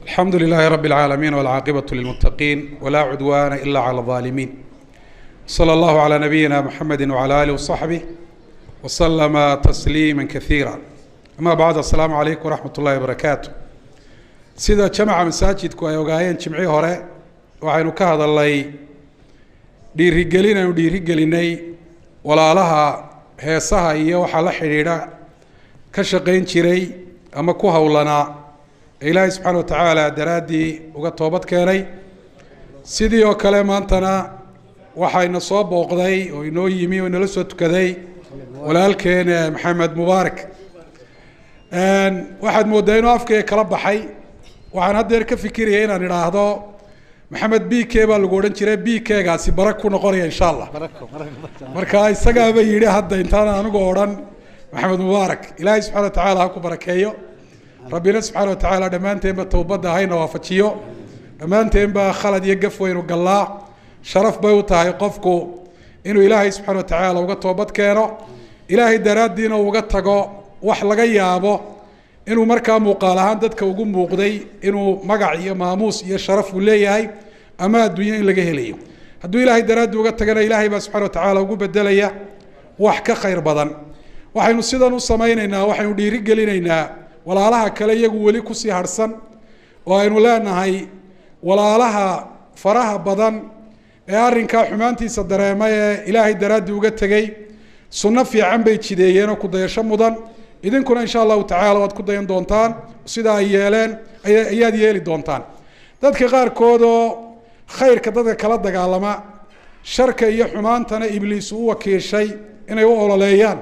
الحمد لله رب العالمين والعاقبة للمتقين ولا عدوان إلا على الظالمين. صلى الله على نبينا محمد وعلى آله وصحبه وسلم تسليما كثيرا. أما بعد، السلام عليكم ورحمة الله وبركاته. سيدا جمع مساجدكم أي وقاين جمعي هراء وعينو كهد الله dhiirigelinay walaalaha heesaha iyo waxa la xiriira ka shaqeyn jiray ama ku hawlanaa Ilaahay subhanahu wa ta'ala daraadii uga toobad keenay sidii oo kale maantana waxayna soo booqday oo inoo yimi oo nala soo tukaday walaalkeen Maxamed Mubaarak waxaad moodaa inuu afkee kala baxay waxaan hadda ka fikirayay inaan iraahdo محمد بيكي baa lagu oran jiray biikeegaasi barak ku noqonaya insha Allah marka isaga ba yiri hadda intaan anigu oran maxamed mubaarak ilaahay subhanahu wa ta'ala ku barakeeyo rabbina subhanahu wa ta'ala dhamaanteen ba toobada hayna waafajiyo dhamaanteen ba khalad iyo gaf weyn u galaa sharaf bay u tahay qofku inuu ilaahay subhanahu wa ta'ala uga toobad keeno ilaahay daraadiina uga tago wax laga yaabo inuu markaa muuqaal ahaan dadka ugu muuqday inuu magac iyo maamuus iyo sharaf u leeyahay ama adduunyo in laga helayo hadduu ilaahay daraadii uga tagana ilaahay baa subxaana wa tacaala ugu bedelaya wax ka khayr badan waxaynu sidan u samaynaynaa waxaynu dhiirigelinaynaa walaalaha kale iyagu weli kusii harsan oo aynu leenahay walaalaha faraha badan ee arrinkaa xumaantiisa dareemay ee ilaahay daraadii uga tegay sunno fiican bay jideeyeen oo ku dayasho mudan idinkuna insha Allah ta'ala waad ku dayan doontaan sida ay yeeleen ayaad yeeli doontaan dadka qaar kood oo khayrka dadka kala dagaalama sharka iyo xumaantana ibliis uu wakiishay inay u ololeeyaan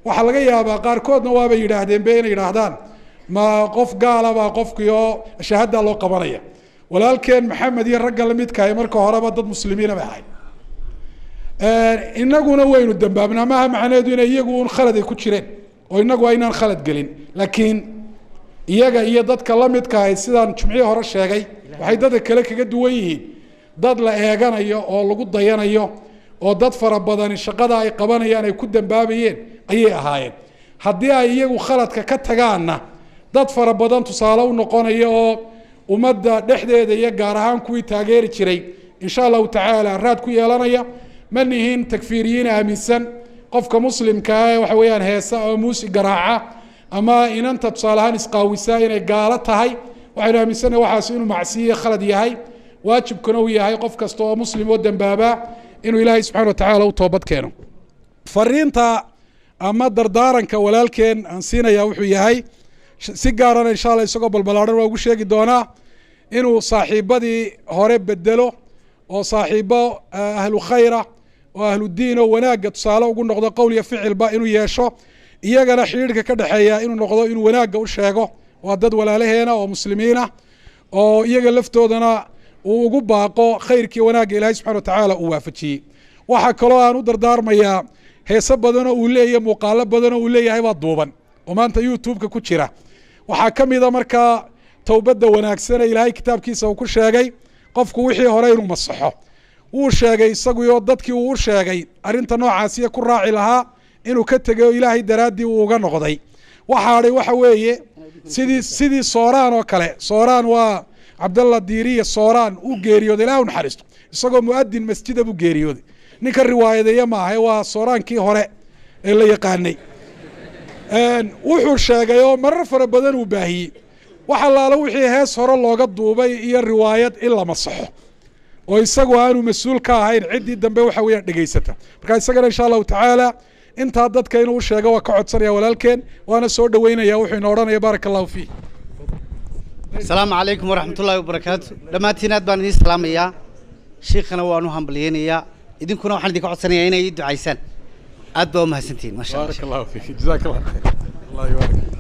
waxa laga yaabaa qaar koodna waaba yiraahdeen been yiraahdaan ma qof gaal ah qofkii oo shahaada loo qabanaya walaalkeen maxamed iyo ragga la midka ay marka horeba dad muslimiin ah ahay inaguna waynu dambaabnaa ma macnaheedu inay iyagu un khalad ay ku jireen oo inagu aynaan khalad gelin laakiin iyaga iyo dadka la midka ah sidaan jumciye hore sheegay waxay dadka kale kaga duwan yihiin dad la eeganayo oo lagu dayanayo oo dad fara badan shaqada ay qabanayaan ay ku dambaabayeen ayay ahaayeen haddii ay iyagu khaladka ka tagaana dad fara badan tusaale u noqonayo oo ummadda dhexdeeda iyo gaar ahaan kuwii taageeri jiray insha Allah ta'ala raad ku yeelanaya manihin takfiiriyiin aaminsan qofka muslimka ah waxa weeyaan heesa oo muusi garaaca ama inanta tusaalahan isqaawisa inay gaala tahay waxay aaminsan waxaas inuu macsiyo khalad yahay waajibkuna uu yahay qof kasta oo muslim oo dambaaba inuu ilaahay subhanahu wa ta'ala u toobad keeno fariinta ama dardaaranka walaalkeen aan siinaya wuxuu yahay si gaar ah insha Allah isagoo balbalaaran waa ugu sheegi doonaa inuu saaxiibadii hore bedelo oo saaxiibo ahlu khayra وأهل الدين وناقة تصالح وقلنا نقضى قول يفعل با إنه يشوا إيانا حيرك كده حيا إنه نقضى إنه وناقة وشاقه وعدد ولا لهنا ومسلمين وإيانا لفتو دنا وقباقو خيرك وناقة إلهي سبحانه وتعالى ووافتشي وحكى الله أنه دردار ميا هي سبدنا وليه مقالب بدنا وليه هاي وضوبا وما أنت يوتيوب ككتشرة وحكم إذا مركا توبد وناقة سنة إلهي كتاب كيسا وكل شاقي قفكو وحي هراير مصحه uu sheegay isagu iyo dadkii uu sheegay arinta noocaas ku raaci lahaa inuu ka tago ilaahay daraadii uu uga noqday waxa weeye sidii sooraan oo kale sooraan waa Abdullah Diiriye sooraan uu geeriyooday ilaahu naxariisto isagoo muadin masjida buu geeriyooday ninka riwaayadaya ma aha waa sooraankii hore ee la yaqaanay wuxuu sheegay oo marar fara badan uu baahiyay waxa laalo wixii hees hore looga duubay iyo riwaayad in la masaxo oo isagu aanu mas'uul ka ahayn cidii dambe waxa weeyaan dhageysata marka isagana insha Allah ta'ala inta dadka inuu sheego waa ka codsanaya walaalkeen waana soo dhaweynaya wuxuu inoo oranaya barakallahu fi السلام عليكم ورحمة الله وبركاته دماتينا بان idin salaamaya sheekhana waanu hambalyeynaya idinkuna waxaan idin ka codsanayaa inay ducaysaan aad baa u mahadsantiin ma sha Allah barakallahu fi jazakallahu khair Allah yubarak